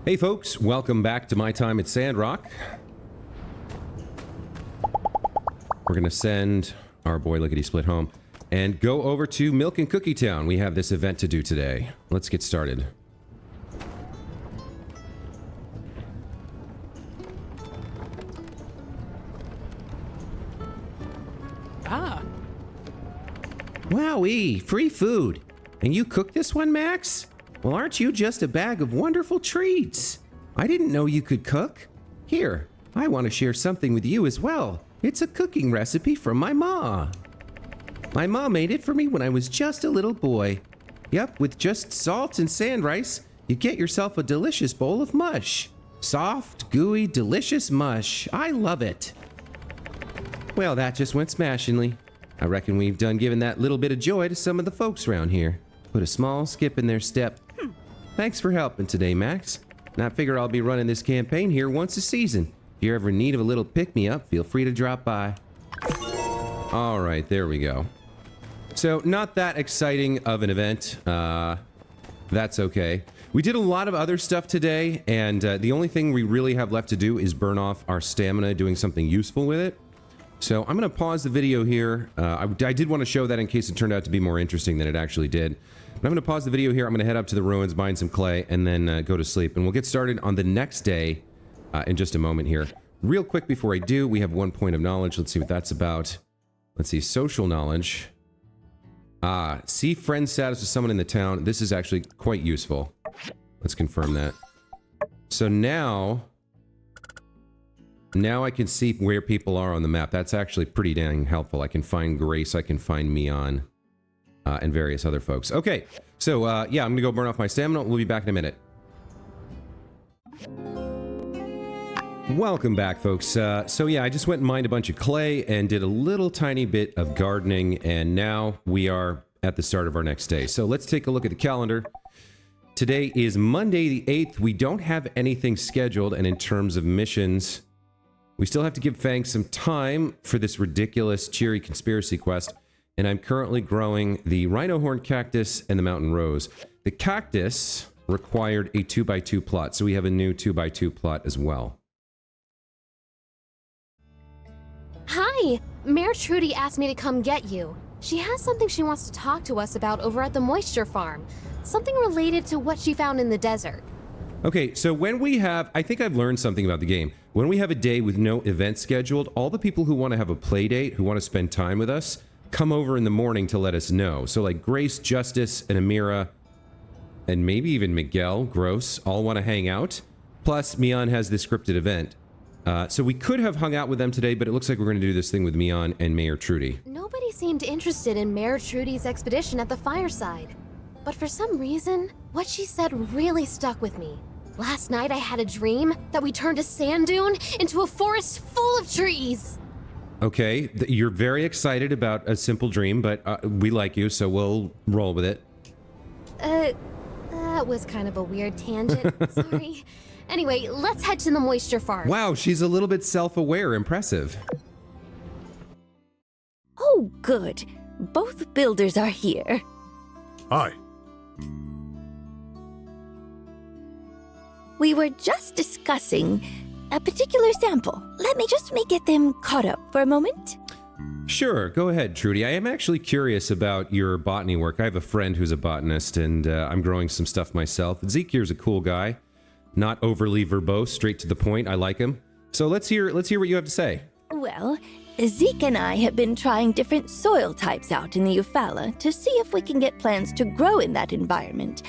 Hey folks, welcome back to my time at Sandrock. We're gonna send our boy Lickety Split home and go over to Milk and Cookie Town. We have this event to do today. Let's get started. Wowee, free food. And you cooked this one, Max? Well, aren't you just a bag of wonderful treats? I didn't know you could cook. Here, I want to share something with you as well. It's a cooking recipe from my ma. My ma made it for me when I was just a little boy. Yep, with just salt and sand rice, you get yourself a delicious bowl of mush. Soft, gooey, delicious mush. I love it. Well, that just went smashingly. I reckon we've done giving that little bit of joy to some of the folks around here. Put a small skip in their step. Thanks for helping today, Max. And I figure I'll be running this campaign here once a season. If you're ever in need of a little pick-me-up, feel free to drop by. All right, there we go. So, not that exciting of an event. That's okay. We did a lot of other stuff today, and the only thing we really have left to do is burn off our stamina doing something useful with it. So I'm going to pause the video here. I did want to show that in case it turned out to be more interesting than it actually did. But I'm going to pause the video here. I'm going to head up to the ruins, mine some clay, and then go to sleep. And we'll get started on the next day in just a moment here. Real quick before I do, we have 1 point of knowledge. Let's see what that's about. Let's see, social knowledge. See friend status with someone in the town. This is actually quite useful. Let's confirm that. So now I can see where people are on the map. That's actually pretty dang helpful. I can find Grace, I can find Mion, and various other folks. Okay, so yeah, I'm gonna go burn off my stamina. We'll be back in a minute. Welcome back, folks. So yeah, I just went and mined a bunch of clay and did a little tiny bit of gardening, and now we are at the start of our next day. So let's take a look at the calendar. Today is Monday the 8th. We don't have anything scheduled, and in terms of missions, we still have to give Fang some time for this ridiculous cheery conspiracy quest, and I'm currently growing the rhino horn cactus and the mountain rose. The cactus required a 2x2 plot, so we have a new 2x2 plot as well. Hi! Mayor Trudy asked me to come get you. She has something she wants to talk to us about over at the moisture farm. Something related to what she found in the desert. Okay, so when we have, I think I've learned something about the game. When we have a day with no event scheduled, all the people who want to have a play date, who want to spend time with us, come over in the morning to let us know. So like Grace, Justice, and Amira, and maybe even Miguel, Gross, all want to hang out. Plus, Mion has this scripted event. So we could have hung out with them today, but it looks like we're going to do this thing with Mion and Mayor Trudy. Nobody seemed interested in Mayor Trudy's expedition at the fireside. But for some reason, what she said really stuck with me. Last night I had a dream that we turned a sand dune into a forest full of trees. Okay, you're very excited about a simple dream, but we like you, so we'll roll with it. That was kind of a weird tangent. Sorry. Anyway, let's head to the moisture farm. Wow, she's a little bit self-aware. Impressive. Oh, good. Both builders are here. Hi. We were just discussing a particular sample. Let me just get them caught up for a moment. Sure, go ahead, Trudy. I am actually curious about your botany work. I have a friend who's a botanist, and I'm growing some stuff myself. Zeke here's a cool guy. Not overly verbose, straight to the point. I like him. So let's hear what you have to say. Well, Zeke and I have been trying different soil types out in the Eufaula to see if we can get plants to grow in that environment.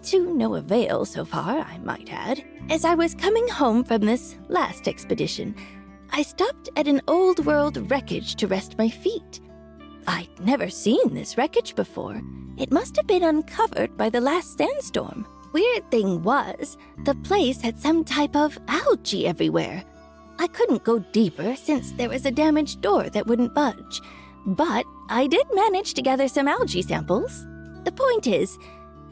To no avail so far, I might add. As I was coming home from this last expedition, I stopped at an old world wreckage to rest my feet. I'd never seen this wreckage before. It must have been uncovered by the last sandstorm. Weird thing was, the place had some type of algae everywhere. I couldn't go deeper since there was a damaged door that wouldn't budge. But I did manage to gather some algae samples. The point is,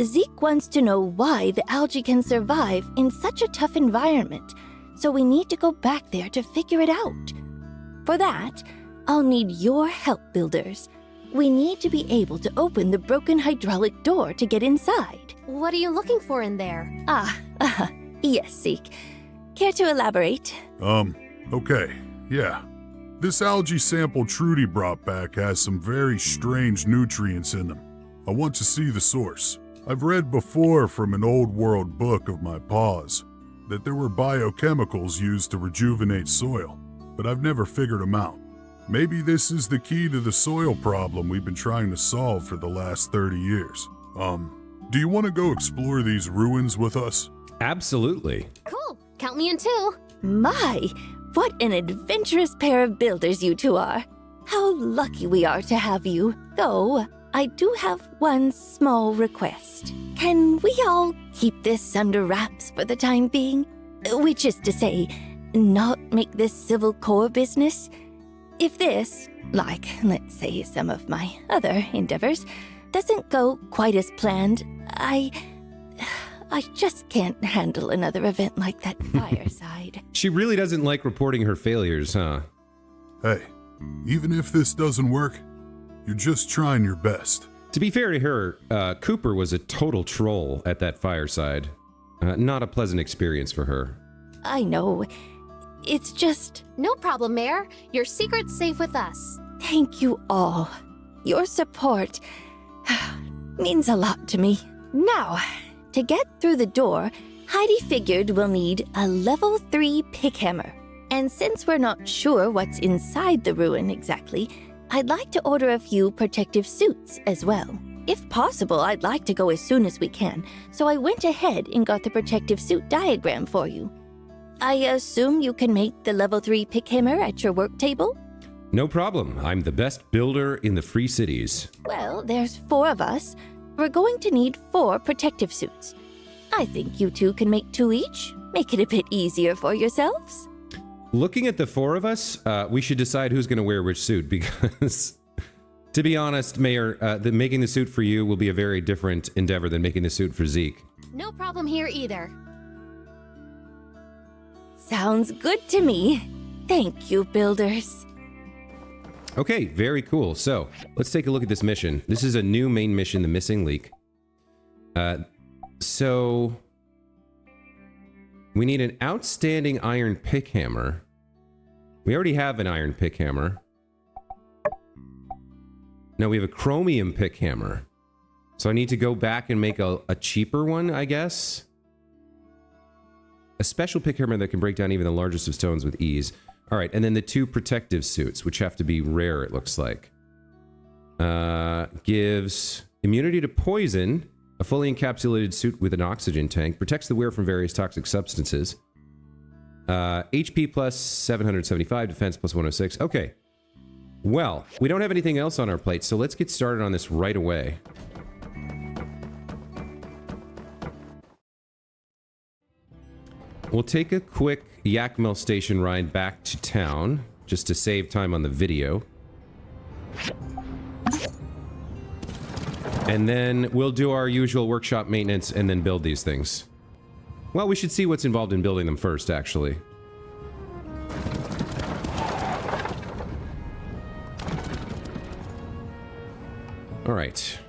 Zeke wants to know why the algae can survive in such a tough environment, so we need to go back there to figure it out. For that, I'll need your help, builders. We need to be able to open the broken hydraulic door to get inside. What are you looking for in there? Yes, Zeke. Care to elaborate? Okay, yeah. This algae sample Trudy brought back has some very strange nutrients in them. I want to see the source. I've read before from an old world book of my paws that there were biochemicals used to rejuvenate soil, but I've never figured them out. Maybe this is the key to the soil problem we've been trying to solve for the last 30 years. Do you want to go explore these ruins with us? Absolutely. Cool. Count me in too. My, what an adventurous pair of builders you two are. How lucky we are to have you. Though, I do have one small request. Can we all keep this under wraps for the time being? Which is to say, not make this civil core business? If this, like, let's say, some of my other endeavors, doesn't go quite as planned, I just can't handle another event like that fireside. She really doesn't like reporting her failures, huh? Hey, even if this doesn't work, you're just trying your best. To be fair to her, Cooper was a total troll at that fireside. Not a pleasant experience for her. I know. It's just... No problem, Mayor. Your secret's safe with us. Thank you all. Your support means a lot to me. Now, to get through the door, Heidi figured we'll need a level 3 pick hammer. And since we're not sure what's inside the ruin exactly, I'd like to order a few protective suits as well. If possible, I'd like to go as soon as we can, so I went ahead and got the protective suit diagram for you. I assume you can make the level 3 pick hammer at your work table? No problem. I'm the best builder in the Free Cities. Well, there's 4 of us. We're going to need 4 protective suits. I think you two can make 2 each. Make it a bit easier for yourselves. Looking at the 4 of us, we should decide who's going to wear which suit, because, to be honest, Mayor, making the suit for you will be a very different endeavor than making the suit for Zeke. No problem here either. Sounds good to me. Thank you, builders. Okay, very cool. So, let's take a look at this mission. This is a new main mission, the Missing Leak. So... we need an outstanding iron pick hammer. We already have an iron pick hammer. No, we have a chromium pick hammer. So I need to go back and make a cheaper one, I guess. A special pick hammer that can break down even the largest of stones with ease. All right, and then the 2 protective suits, which have to be rare, it looks like. Gives immunity to poison, a fully encapsulated suit with an oxygen tank, protects the wearer from various toxic substances. HP plus 775, defense plus 106. Okay. Well, we don't have anything else on our plate, so let's get started on this right away. We'll take a quick Yakmel station ride back to town, just to save time on the video. And then we'll do our usual workshop maintenance and then build these things. Well, we should see what's involved in building them first, actually. All right.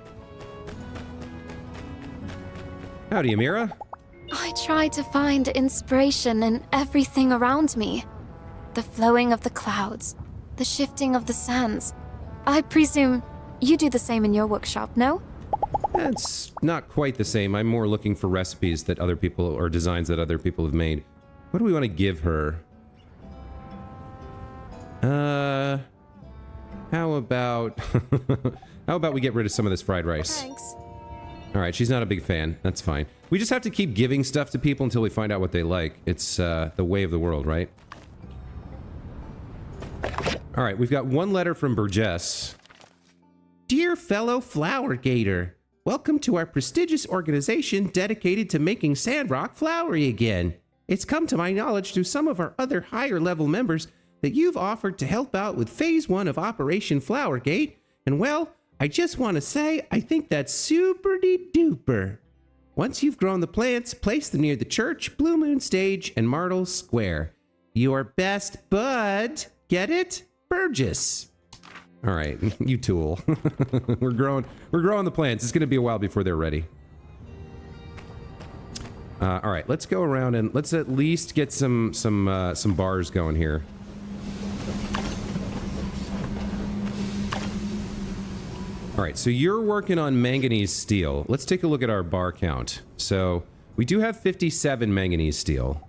Howdy, Amira. I try to find inspiration in everything around me. The flowing of the clouds, the shifting of the sands. I presume you do the same in your workshop, no? That's not quite the same. I'm more looking for recipes that other people, or designs that other people have made. What do we want to give her? How about... how about we get rid of some of this fried rice? Thanks. All right, she's not a big fan. That's fine. We just have to keep giving stuff to people until we find out what they like. It's the way of the world, right? All right, we've got one letter from Burgess. Dear fellow Flower Gator, welcome to our prestigious organization dedicated to making Sandrock flowery again. It's come to my knowledge through some of our other higher level members that you've offered to help out with Phase 1 of Operation Flowergate, and well, I just want to say I think that's super-de-duper. Once you've grown the plants, place them near the church, Blue Moon Stage, and Martle Square. Your best bud, get it? Burgess. All right, you tool. We're growing the plants. It's going to be a while before they're ready. All right, let's go around and let's at least get some bars going here. All right, so you're working on manganese steel. Let's take a look at our bar count. So we do have 57 manganese steel,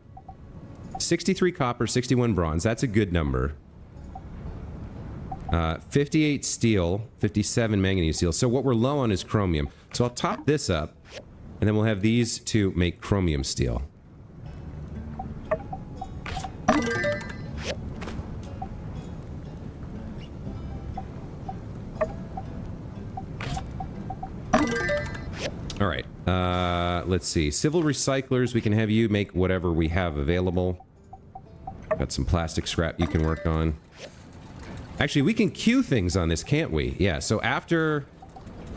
63 copper, 61 bronze. That's a good number. 58 steel, 57 manganese steel. So what we're low on is chromium. So I'll top this up, and then we'll have these to make chromium steel. All right, let's see. Civil recyclers, we can have you make whatever we have available. Got some plastic scrap you can work on. Actually, we can queue things on this, can't we? Yeah, so after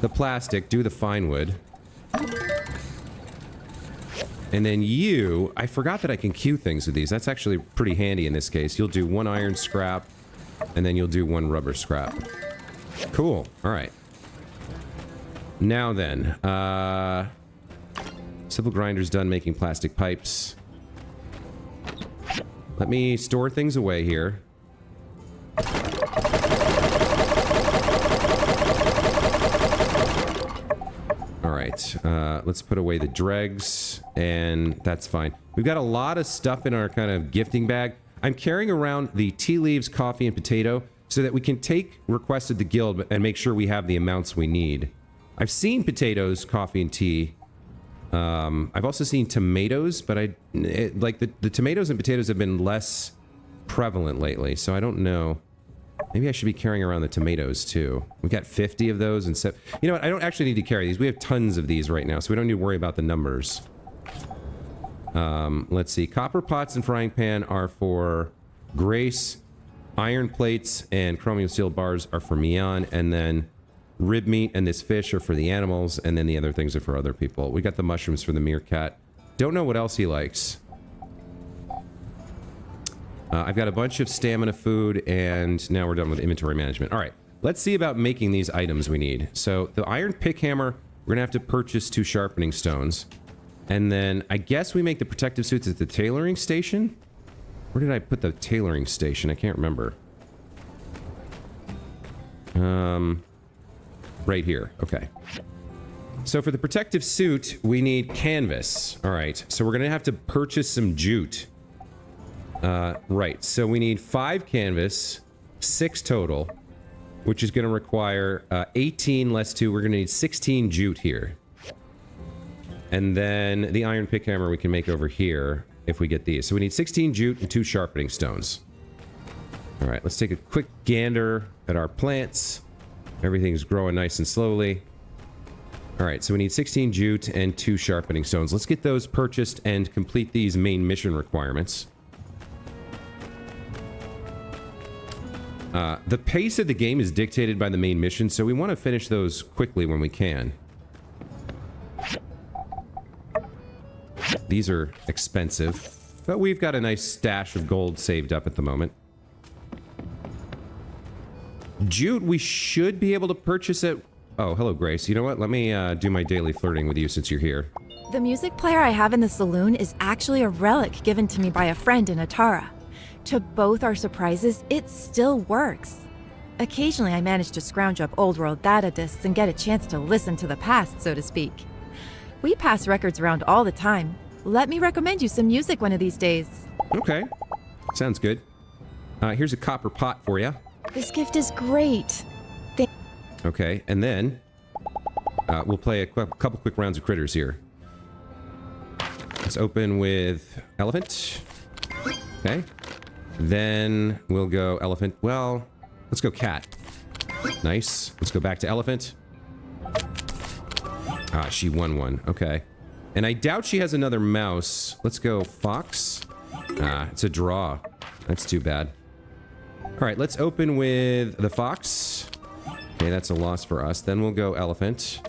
the plastic, do the fine wood. And then you, I forgot that I can queue things with these. That's actually pretty handy in this case. You'll do 1 iron scrap, and then you'll do 1 rubber scrap. Cool, all right. Now then, civil grinder's done making plastic pipes. Let me store things away here. All right, let's put away the dregs, and that's fine. We've got a lot of stuff in our kind of gifting bag. I'm carrying around the tea leaves, coffee, and potato so that we can take requests at the guild and make sure we have the amounts we need. I've seen potatoes, coffee, and tea. I've also seen tomatoes, but like the tomatoes and potatoes have been less prevalent lately, so I don't know. Maybe I should be carrying around the tomatoes too. We've got 50 of those, and so you know what? I don't actually need to carry these. We have tons of these right now, so we don't need to worry about the numbers. Let's see. Copper pots and frying pan are for Grace. Iron plates and chromium steel bars are for Mian, and then rib meat and this fish are for the animals, and then the other things are for other people. We got the mushrooms for the meerkat. Don't know what else he likes. I've got a bunch of stamina food, and now we're done with inventory management. All right, let's see about making these items we need. So the iron pick hammer, we're gonna have to purchase 2 sharpening stones. And then I guess we make the protective suits at the tailoring station? Where did I put the tailoring station? I can't remember. Right here. Okay. So for the protective suit, we need canvas. All right. So we're going to have to purchase some jute. Right. So we need 5 canvas, 6 total, which is going to require 18 less 2. We're going to need 16 jute here. And then the iron pick hammer we can make over here if we get these. So we need 16 jute and 2 sharpening stones. All right. Let's take a quick gander at our plants. Everything's growing nice and slowly. All right, so we need 16 jute and 2 sharpening stones. Let's get those purchased and complete these main mission requirements. The pace of the game is dictated by the main mission, so we want to finish those quickly when we can. These are expensive, but we've got a nice stash of gold saved up at the moment. Jute, we should be able to purchase it. Oh, hello, Grace. You know what? Let me do my daily flirting with you since you're here. The music player I have in the saloon is actually a relic given to me by a friend in Atara. To both our surprises, it still works. Occasionally, I manage to scrounge up old world data discs and get a chance to listen to the past, so to speak. We pass records around all the time. Let me recommend you some music one of these days. Okay. Sounds good. Here's a copper pot for you. This gift is great. Okay, and then we'll play a couple quick rounds of critters here. Let's open with elephant. Okay. Then we'll go elephant. Well, let's go cat. Nice. Let's go back to elephant. Ah, she won one. Okay. And I doubt she has another mouse. Let's go fox. Ah, it's a draw. That's too bad. All right, let's open with the fox. Okay, that's a loss for us. Then we'll go elephant.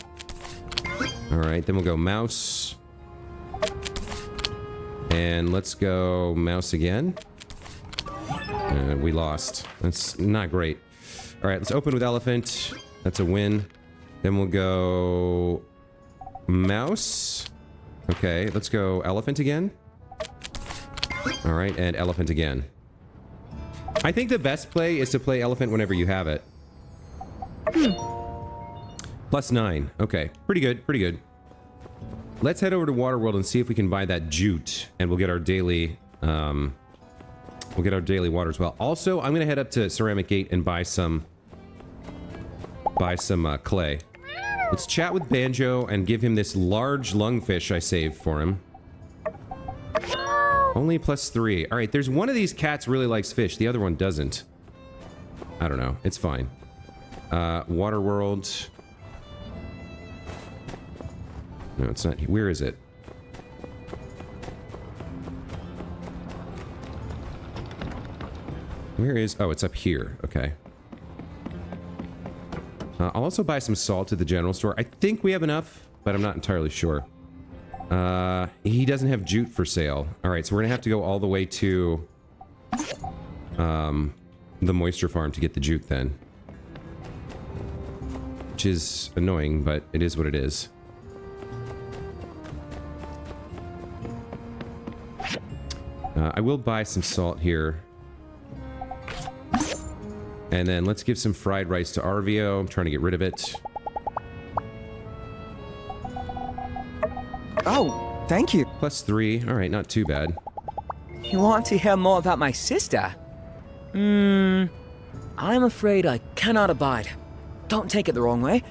All right, then we'll go mouse. And let's go mouse again. We lost. That's not great. All right, let's open with elephant. That's a win. Then we'll go mouse. Okay, let's go elephant again. All right, and elephant again. I think the best play is to play elephant whenever you have it. +9. Okay, pretty good, pretty good. Let's head over to Waterworld and see if we can buy that jute, and we'll get our daily, water as well. Also, I'm gonna head up to Ceramic Gate and buy some clay. Let's chat with Banjo and give him this large lungfish I saved for him. Only +3. All right, there's one of these cats really likes fish. The other one doesn't. I don't know. It's fine. Waterworld. No, it's not. Where is it? Where is... Oh, it's up here. Okay. I'll also buy some salt at the general store. I think we have enough, but I'm not entirely sure. He doesn't have jute for sale. Alright, so we're gonna have to go all the way to... the moisture farm to get the jute then. Which is annoying, but it is what it is. I will buy some salt here. And then let's give some fried rice to Arvio. I'm trying to get rid of it. Oh, thank you. +3. Alright, not too bad. You want to hear more about my sister? I'm afraid I cannot abide. Don't take it the wrong way.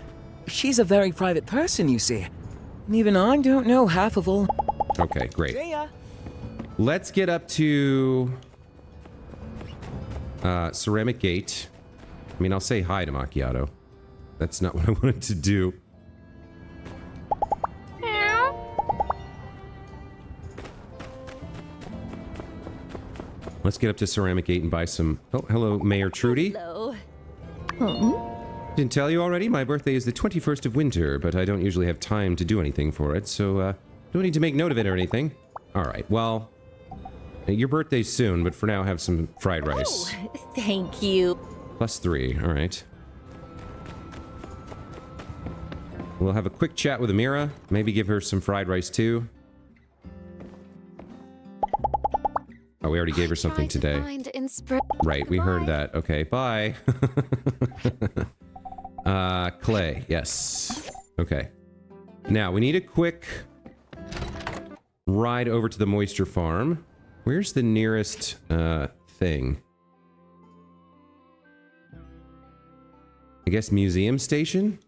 She's a very private person, you see. And even I don't know half of all. Okay, great. See ya. Let's get up to... Ceramic Gate. I mean, I'll say hi to Macchiato. That's not what I wanted to do. Let's get up to Ceramic Gate and buy some... Oh, hello, Mayor Trudy. Hello. Didn't tell you already? My birthday is the 21st of winter, but I don't usually have time to do anything for it, so, don't need to make note of it or anything. Alright, well... Your birthday's soon, but for now have some fried rice. Oh, thank you. +3, alright. We'll have a quick chat with Amira. Maybe give her some fried rice too. Oh, we already gave her something today. Right, we heard that. Okay, bye. Clay, yes. Okay. Now, we need a quick ride over to the moisture farm. Where's the nearest, thing? I guess museum station?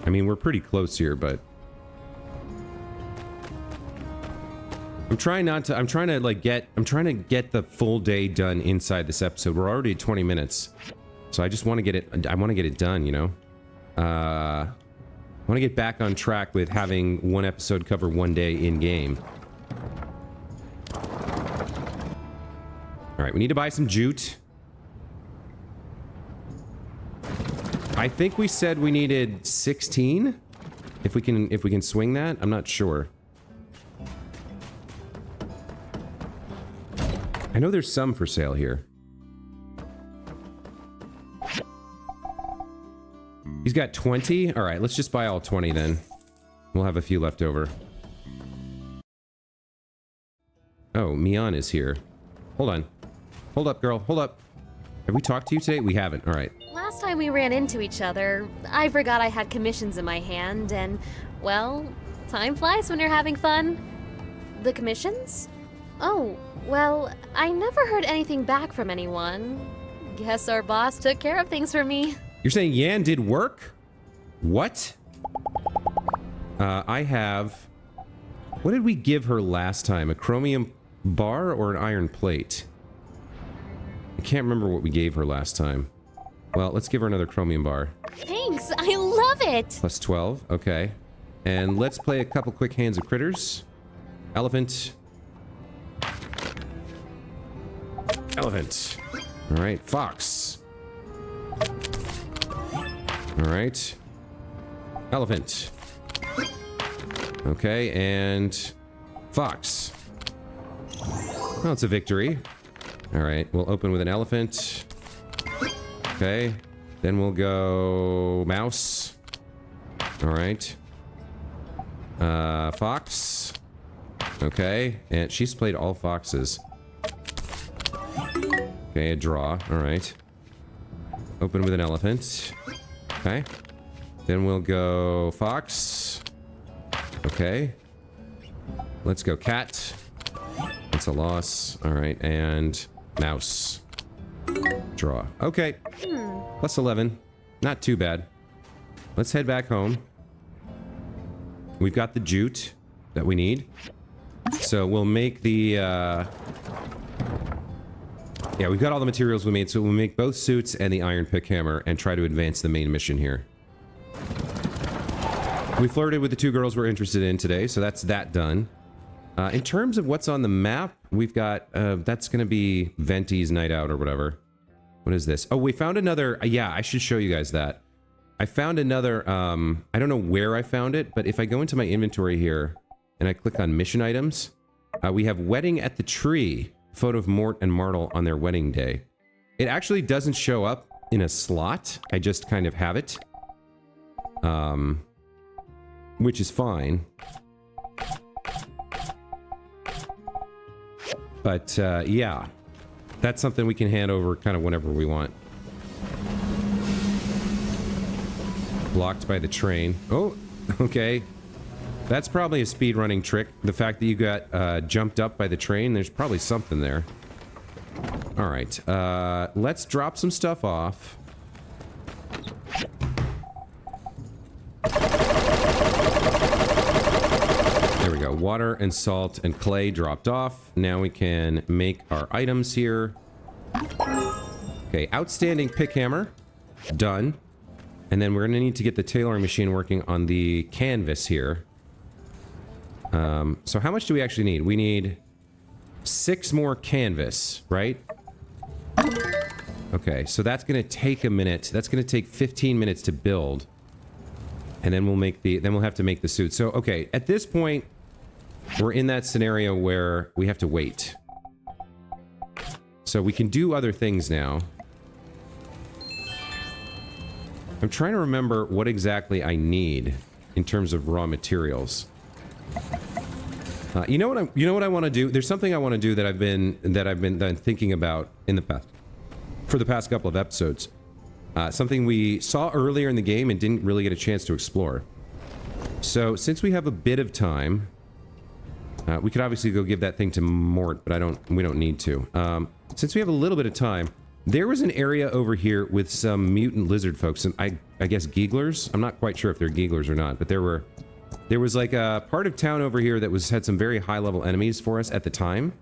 I mean, we're pretty close here, but... I'm trying to get the full day done inside this episode. We're already at 20 minutes. So I just want to get it, I want to get it done, you know? I want to get back on track with having one episode cover one day in-game. Alright, we need to buy some jute. I think we said we needed 16? If we can swing that? I'm not sure. I know there's some for sale here. He's got 20? Alright, let's just buy all 20 then. We'll have a few left over. Oh, Mian is here. Hold on. Hold up, girl. Hold up. Have we talked to you today? We haven't. Alright. Last time we ran into each other, I forgot I had commissions in my hand, and, well, time flies when you're having fun. The commissions? Oh, well, I never heard anything back from anyone. Guess our boss took care of things for me. You're saying Yan did work? What? I have... What did we give her last time? A chromium bar or an iron plate? I can't remember what we gave her last time. Well, let's give her another chromium bar. Thanks, I love it! +12, okay. And let's play a couple quick hands of critters. Elephant. Elephant. Alright, fox. Alright. Elephant. Okay, and... fox. Well, it's a victory. All right, we'll open with an elephant. Okay. Then we'll go mouse. All right. Fox. Okay. And she's played all foxes. Okay, a draw. All right. Open with an elephant. Okay. Then we'll go fox. Okay. Let's go cat. That's a loss. All right. And mouse. Draw. Okay. Plus 11. Not too bad. Let's head back home. We've got the jute that we need. So we'll make the... Yeah, we've got all the materials we made, so we'll make both suits and the iron pick hammer and try to advance the main mission here. We flirted with the 2 girls we're interested in today, so that's that done. In terms of what's on the map, we've got... that's going to be Venti's Night Out or whatever. What is this? Oh, we found another... yeah, I should show you guys that. I found another... I don't know where I found it, but if I go into my inventory here and I click on mission items, we have Wedding at the Tree. Photo of Mort and Martel on their wedding day. It actually doesn't show up in a slot. I just kind of have it. Which is fine. But, yeah. That's something we can hand over kind of whenever we want. Blocked by the train. Oh, okay. That's probably a speedrunning trick. The fact that you got jumped up by the train, there's probably something there. All right. Let's drop some stuff off. There we go. Water and salt and clay dropped off. Now we can make our items here. Okay, outstanding pick hammer. Done. And then we're going to need to get the tailoring machine working on the canvas here. So how much do we actually need? We need 6 more canvas, right? Okay, so that's going to take a minute. That's going to take 15 minutes to build. And then we'll make the... Then we'll have to make the suit. So, okay, at this point, we're in that scenario where we have to wait. So we can do other things now. I'm trying to remember what exactly I need in terms of raw materials. You know what I want to do? There's something I want to do that I've been thinking about in the past, for the past couple of episodes. Something we saw earlier in the game and didn't really get a chance to explore. So since we have a bit of time, we could obviously go give that thing to Mort, but we don't need to. Since we have a little bit of time, there was an area over here with some mutant lizard folks, and I guess Geeglers. I'm not quite sure if they're Geeglers or not, but there was like a part of town over here that had some very high-level enemies for us at the time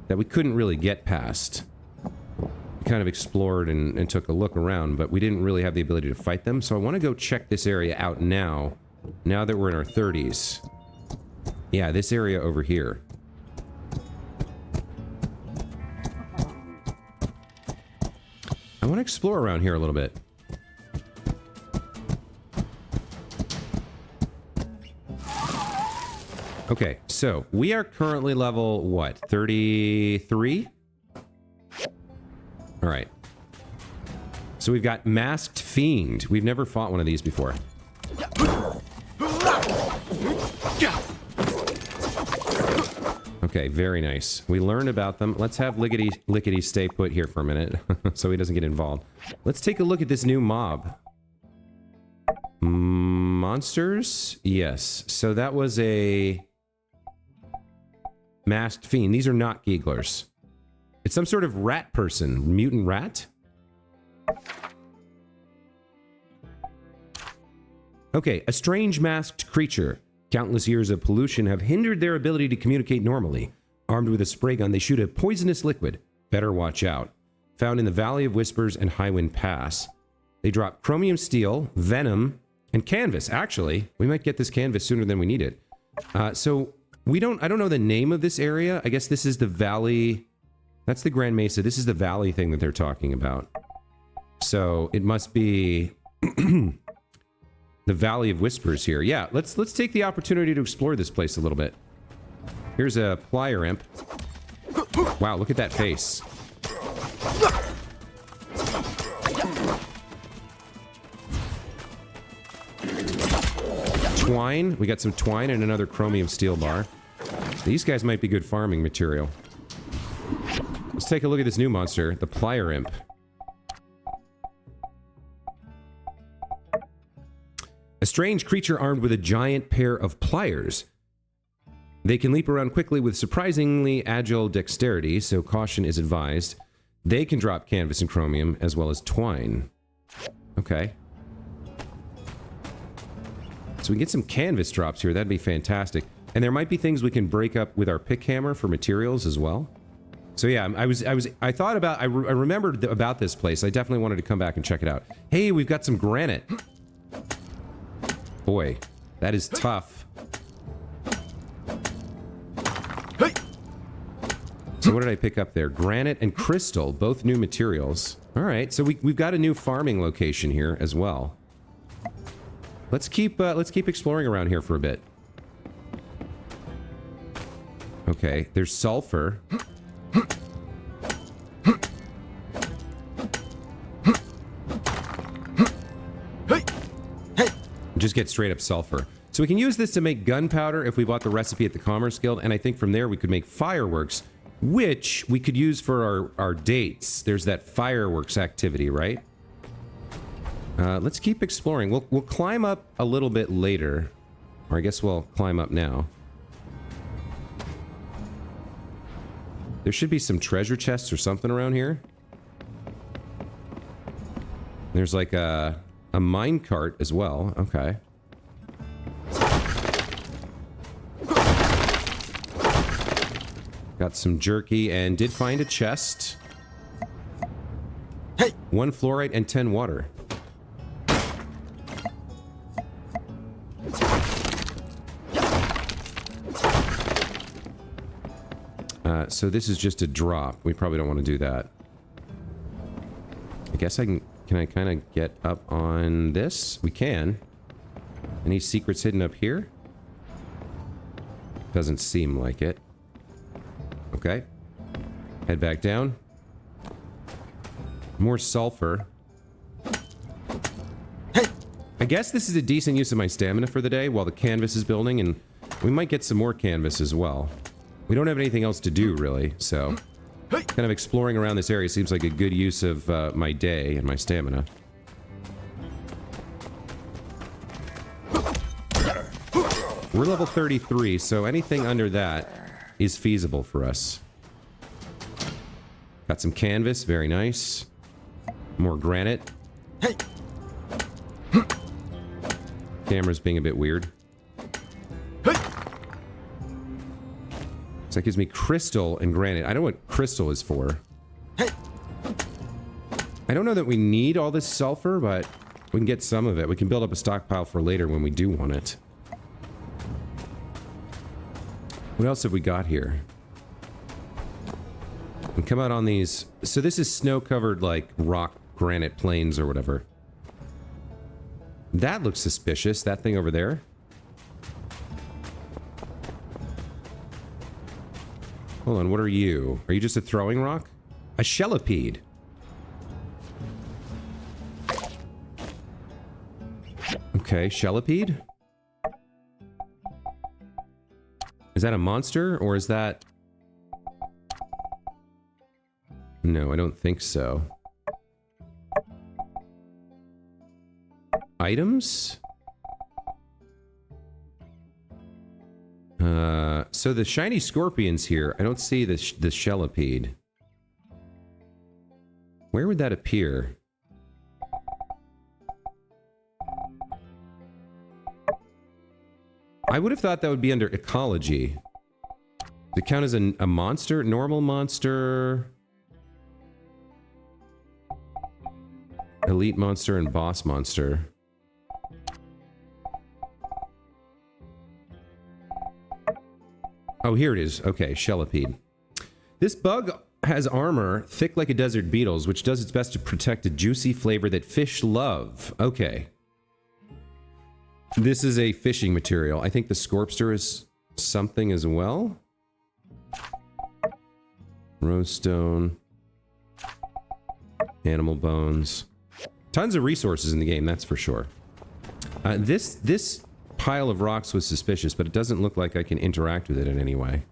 that we couldn't really get past. We kind of explored and took a look around, but we didn't really have the ability to fight them, so I want to go check this area out now that we're in our 30s. Yeah, this area over here. I want to explore around here a little bit. Okay, so we are currently level, what, 33? All right. So we've got Masked Fiend. We've never fought one of these before. Okay, very nice. We learned about them. Let's have Lickety stay put here for a minute so he doesn't get involved. Let's take a look at this new mob. Monsters? Yes. So that was a... Masked Fiend. These are not Geeglers. It's some sort of rat person. Mutant rat? Okay, a strange masked creature. Countless years of pollution have hindered their ability to communicate normally. Armed with a spray gun, they shoot a poisonous liquid. Better watch out. Found in the Valley of Whispers and Highwind Pass. They drop chromium steel, venom, and canvas. Actually, we might get this canvas sooner than we need it. So... I don't know the name of this area. I guess this is the valley. That's the Grand Mesa. This is the valley thing that they're talking about. So it must be the Valley of Whispers here. Yeah, let's take the opportunity to explore this place a little bit. Here's a plier imp. Wow, look at that face. Twine. We got some twine and another chromium steel bar. These guys might be good farming material. Let's take a look at this new monster, the Plier Imp. A strange creature armed with a giant pair of pliers. They can leap around quickly with surprisingly agile dexterity, so caution is advised. They can drop canvas and chromium, as well as twine. Okay. So we can get some canvas drops here, that'd be fantastic. And there might be things we can break up with our pick hammer for materials as well. So yeah, I thought about, I remembered about this place. I definitely wanted to come back and check it out. Hey, we've got some granite. Boy, that is tough. So what did I pick up there? Granite and crystal, both new materials. All right, so we've got a new farming location here as well. Let's keep exploring around here for a bit. Okay, there's sulfur. Just get straight up sulfur. So we can use this to make gunpowder if we bought the recipe at the Commerce Guild, and I think from there we could make fireworks, which we could use for our dates. There's that fireworks activity, right? Let's keep exploring. We'll climb up a little bit later. Or I guess we'll climb up now. There should be some treasure chests or something around here. There's like a mine cart as well. Okay. Got some jerky and did find a chest. Hey! 1 fluorite and 10 water. So this is just a drop. We probably don't want to do that. I guess can I kind of get up on this? We can. Any secrets hidden up here? Doesn't seem like it. Okay. Head back down. More sulfur. Hey! I guess this is a decent use of my stamina for the day while the canvas is building, and we might get some more canvas as well. We don't have anything else to do, really, so... Kind of exploring around this area seems like a good use of my day and my stamina. We're level 33, so anything under that is feasible for us. Got some canvas, very nice. More granite. Hey! Camera's being a bit weird. So that gives me crystal and granite. I don't know what crystal is for. Hey! I don't know that we need all this sulfur, but we can get some of it. We can build up a stockpile for later when we do want it. What else have we got here? We come out on these... So this is snow-covered, like, rock granite plains or whatever. That looks suspicious, that thing over there. Hold on, what are you? Are you just a throwing rock? A shellipede. Okay, shellipede? Is that a monster, or is that... No, I don't think so. Items? So the shiny scorpions here, I don't see the shellipede. Where would that appear? I would have thought that would be under ecology. Does it count as a monster? Normal monster? Elite monster and boss monster. Oh, here it is. Okay, shellipede. This bug has armor thick like a desert beetle's, which does its best to protect a juicy flavor that fish love. Okay. This is a fishing material. I think the Scorpster is something as well. Rose stone. Animal bones. Tons of resources in the game, that's for sure. This pile of rocks was suspicious, but it doesn't look like I can interact with it in any way.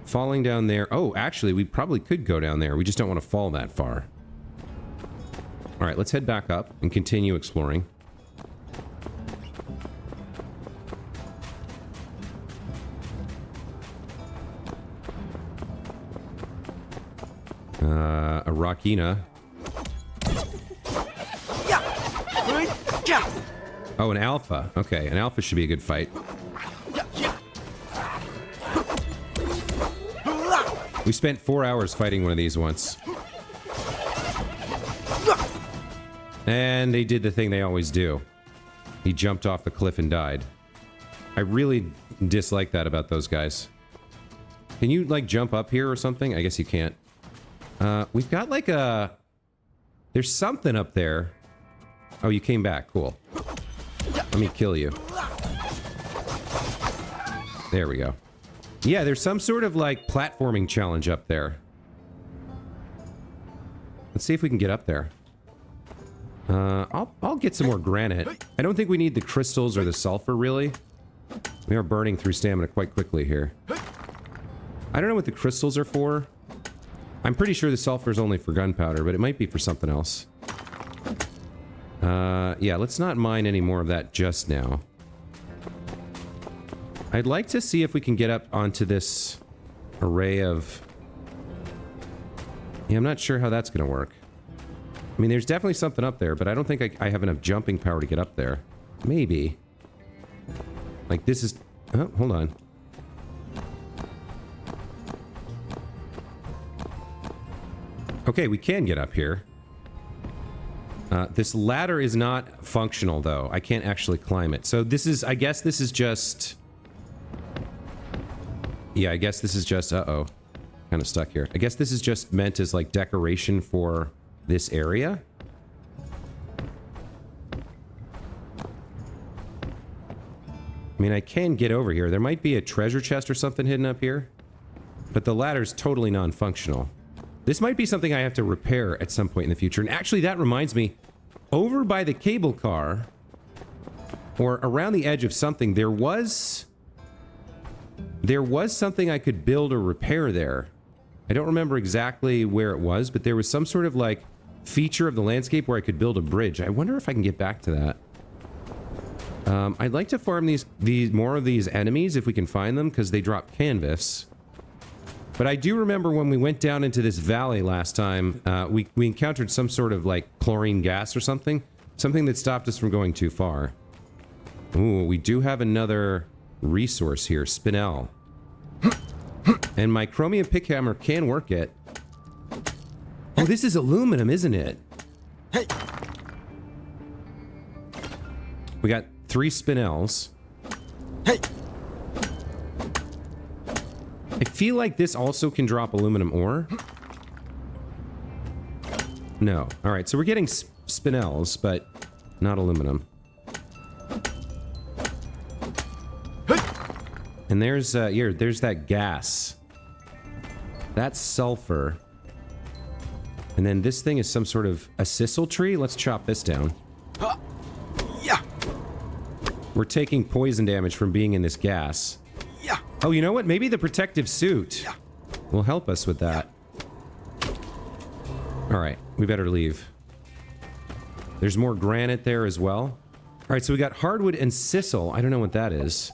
Falling down there. Oh, actually, we probably could go down there. We just don't want to fall that far. All right, let's head back up and continue exploring. A Rockina. Oh, an alpha. Okay, an alpha should be a good fight. We spent 4 hours fighting one of these once. And they did the thing they always do. He jumped off the cliff and died. I really dislike that about those guys. Can you, like, jump up here or something? I guess you can't. We've got, like, a... There's something up there. Oh, you came back. Cool. Let me kill you. There we go. Yeah, there's some sort of, like, platforming challenge up there. Let's see if we can get up there. I'll get some more granite. I don't think we need the crystals or the sulfur, really. We are burning through stamina quite quickly here. I don't know what the crystals are for. I'm pretty sure the sulfur is only for gunpowder, but it might be for something else. Yeah, let's not mine any more of that just now. I'd like to see if we can get up onto this array of... Yeah, I'm not sure how that's going to work. I mean, there's definitely something up there, but I don't think I have enough jumping power to get up there. Maybe. Like, this is... Oh, hold on. Okay, we can get up here. This ladder is not functional, though. I can't actually climb it. So this is... I guess this is just... Yeah, I guess this is just... Uh-oh. Kind of stuck here. I guess this is just meant as, like, decoration for this area. I mean, I can get over here. There might be a treasure chest or something hidden up here. But the ladder's totally non-functional. This might be something I have to repair at some point in the future. And actually, that reminds me, over by the cable car, or around the edge of something, there was something I could build or repair there. I don't remember exactly where it was, but there was some sort of, like, feature of the landscape where I could build a bridge. I wonder if I can get back to that. I'd like to farm these more of these enemies if we can find them, because they drop canvas. But I do remember when we went down into this valley last time, we encountered some sort of, like, chlorine gas or something. Something that stopped us from going too far. Ooh, we do have another resource here, spinel. And my chromium pickhammer can work it. Oh, this is aluminum, isn't it? Hey. We got 3 spinels. Hey. I feel like this also can drop aluminum ore. No. Alright, so we're getting spinels, but not aluminum. And there's, here, there's that gas. That's sulfur. And then this thing is some sort of a sisal tree. Let's chop this down. Yeah. We're taking poison damage from being in this gas. Yeah. Oh, you know what? Maybe the protective suit will help us with that. Alright, we better leave. There's more granite there as well. Alright, so we got hardwood and sisal. I don't know what that is.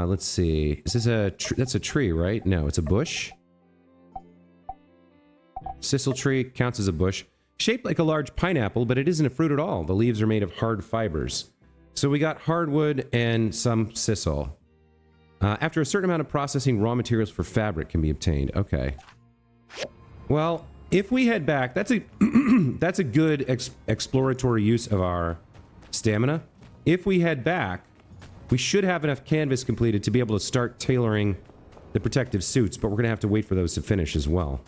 Let's see. Is this a that's a tree, right? No, it's a bush. Sisal tree counts as a bush. Shaped like a large pineapple, but it isn't a fruit at all. The leaves are made of hard fibers. So we got hardwood and some sisal. After a certain amount of processing, raw materials for fabric can be obtained. Okay. Well, if we head back, that's a that's a good exploratory use of our stamina. If we head back, we should have enough canvas completed to be able to start tailoring the protective suits, but we're going to have to wait for those to finish as well.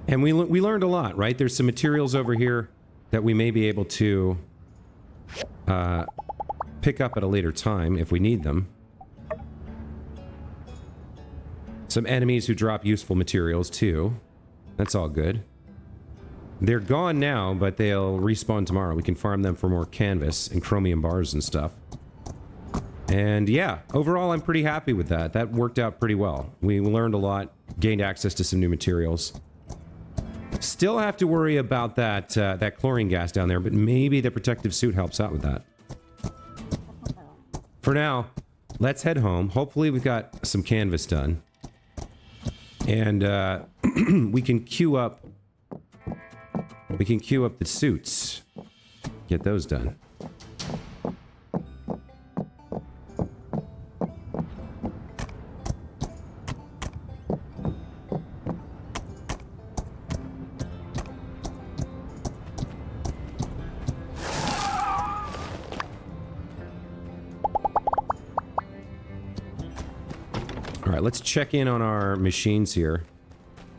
And we learned a lot, right? There's some materials over here that we may be able to pick up at a later time if we need them. Some enemies who drop useful materials too. That's all good. They're gone now, but they'll respawn tomorrow. We can farm them for more canvas and chromium bars and stuff. And yeah, overall I'm pretty happy with that. That worked out pretty well. We learned a lot, gained access to some new materials. Still have to worry about that that chlorine gas down there, but maybe the protective suit helps out with that. For now, let's head home. Hopefully we've got some canvas done. And we can queue up the suits. Get those done. All right, let's check in on our machines here.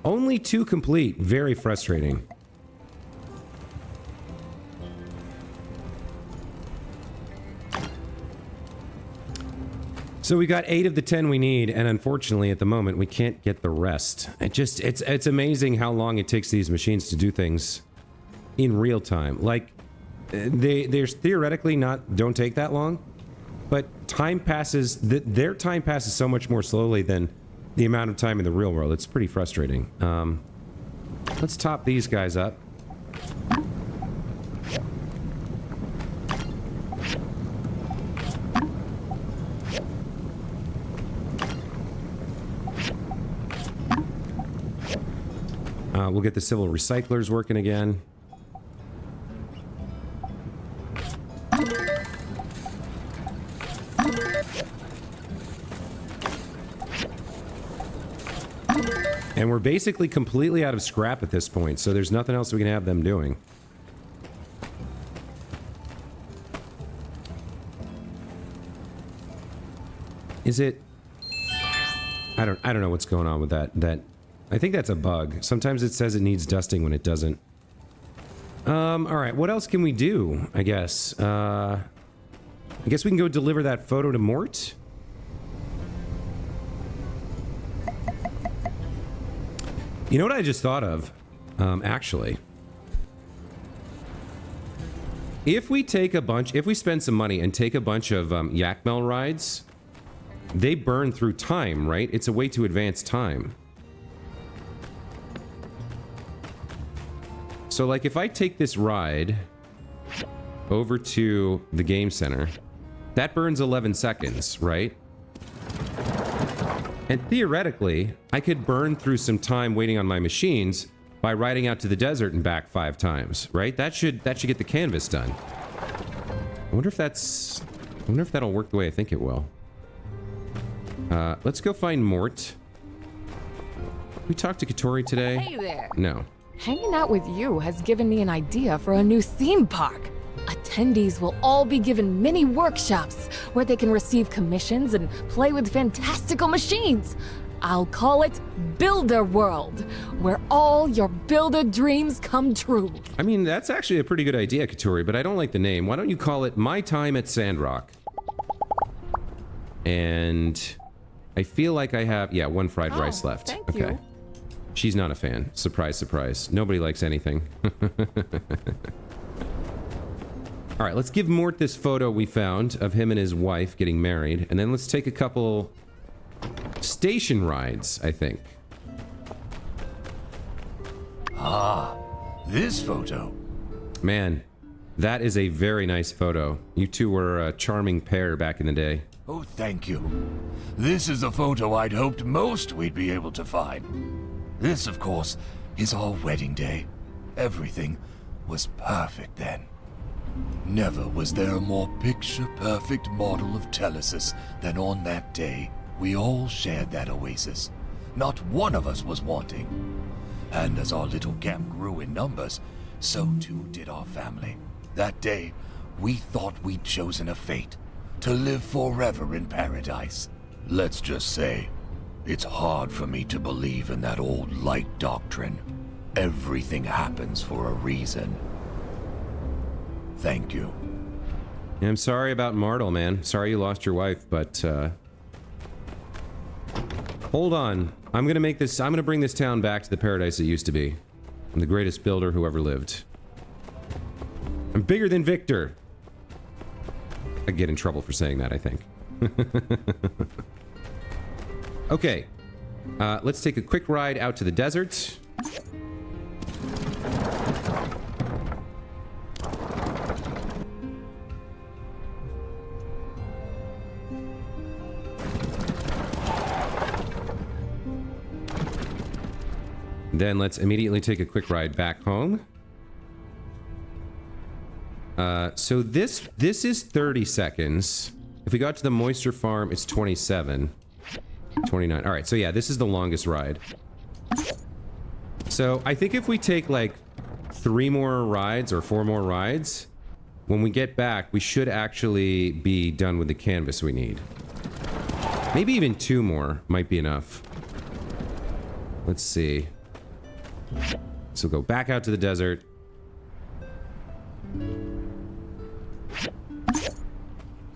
Only 2 complete. Very frustrating. So we got 8 of the 10 we need, and unfortunately at the moment we can't get the rest. It's amazing how long it takes these machines to do things in real time. Like, they're theoretically don't take that long, but time passes, their time passes so much more slowly than the amount of time in the real world. It's pretty frustrating. Let's top these guys up. We'll get the civil recyclers working again. And we're basically completely out of scrap at this point, so there's nothing else we can have them doing. Is it... I don't know what's going on with that. I think that's a bug. Sometimes it says it needs dusting when it doesn't. Alright, what else can we do, I guess? I guess we can go deliver that photo to Mort? You know what I just thought of? Actually. If we spend some money and take a bunch of Yakmel rides, they burn through time, right? It's a way to advance time. So, like, if I take this ride over to the game center, that burns 11 seconds, right? And theoretically, I could burn through some time waiting on my machines by riding out to the desert and back 5 times, right? That should get the canvas done. I wonder if that'll work the way I think it will. Let's go find Mort. We talked to Katori today? Hey there. No. Hanging out with you has given me an idea for a new theme park. Attendees will all be given mini workshops where they can receive commissions and play with fantastical machines. I'll call it Builder World, where all your builder dreams come true. I mean, that's actually a pretty good idea, Katori, but I don't like the name. Why don't you call it My Time at Sandrock? And I feel like I have, yeah, 1 fried rice left. Thank you. She's not a fan. Surprise, surprise. Nobody likes anything. All right, let's give Mort this photo we found of him and his wife getting married, and then let's take a couple station rides, I think. Ah, this photo. Man, that is a very nice photo. You two were a charming pair back in the day. Oh, thank you. This is the photo I'd hoped most we'd be able to find. This, of course, is our wedding day. Everything was perfect then. Never was there a more picture-perfect model of Telesis than on that day. We all shared that oasis. Not one of us was wanting. And as our little camp grew in numbers, so too did our family. That day, we thought we'd chosen a fate, to live forever in paradise. Let's just say, it's hard for me to believe in that old light doctrine. Everything happens for a reason. Thank you. I'm sorry about Martle, man. Sorry you lost your wife, but, hold on. I'm gonna bring this town back to the paradise it used to be. I'm the greatest builder who ever lived. I'm bigger than Victor. I get in trouble for saying that, I think. Okay. Let's take a quick ride out to the desert. Then let's immediately take a quick ride back home. So this is 30 seconds. If we got to the moisture farm, it's 27. 29. All right, so yeah, this is the longest ride. So I think if we take like 3 more rides or 4 more rides, when we get back, we should actually be done with the canvas we need. Maybe even 2 more might be enough. Let's see. So go back out to the desert.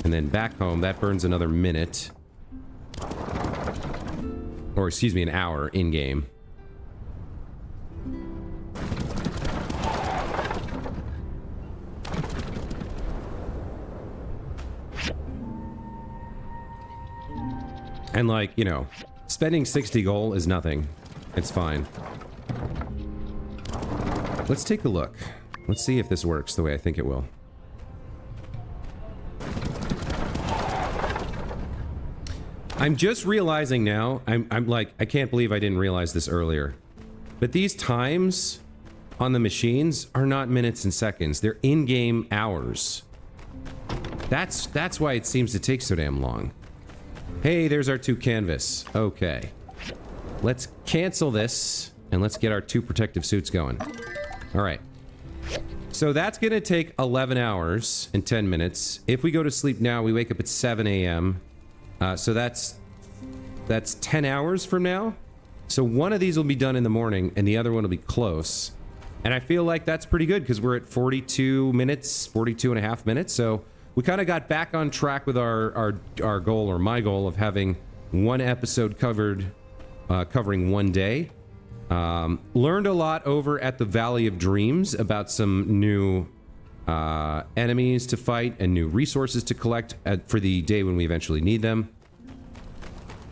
And then back home, that burns another minute. Or excuse me, an hour in-game. And like, you know, spending 60 gold is nothing. It's fine. Let's take a look. Let's see if this works the way I think it will. I'm just realizing now, I'm like, I can't believe I didn't realize this earlier. But these times on the machines are not minutes and seconds. They're in-game hours. That's why it seems to take so damn long. Hey, there's our 2 canvas. Okay. Let's cancel this, and let's get our 2 protective suits going. Alright. So that's gonna take 11 hours and 10 minutes. If we go to sleep now, we wake up at 7 a.m. So that's 10 hours from now. So one of these will be done in the morning, and the other one will be close. And I feel like that's pretty good, because we're at 42 minutes, 42 and a half minutes. So we kind of got back on track with our goal, or my goal, of having 1 episode covered, covering 1 day. Learned a lot over at the Valley of Dreams about some new enemies to fight and new resources to collect for the day when we eventually need them.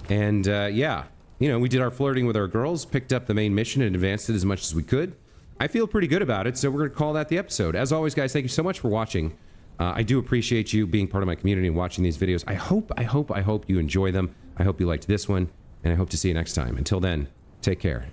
And yeah, you know, we did our flirting with our girls, picked up the main mission and advanced it as much as we could. I feel pretty good about it, so we're going to call that the episode. As always, guys, thank you so much for watching. I do appreciate you being part of my community and watching these videos. I hope you enjoy them. I hope you liked this one, and I hope to see you next time. Until then, take care.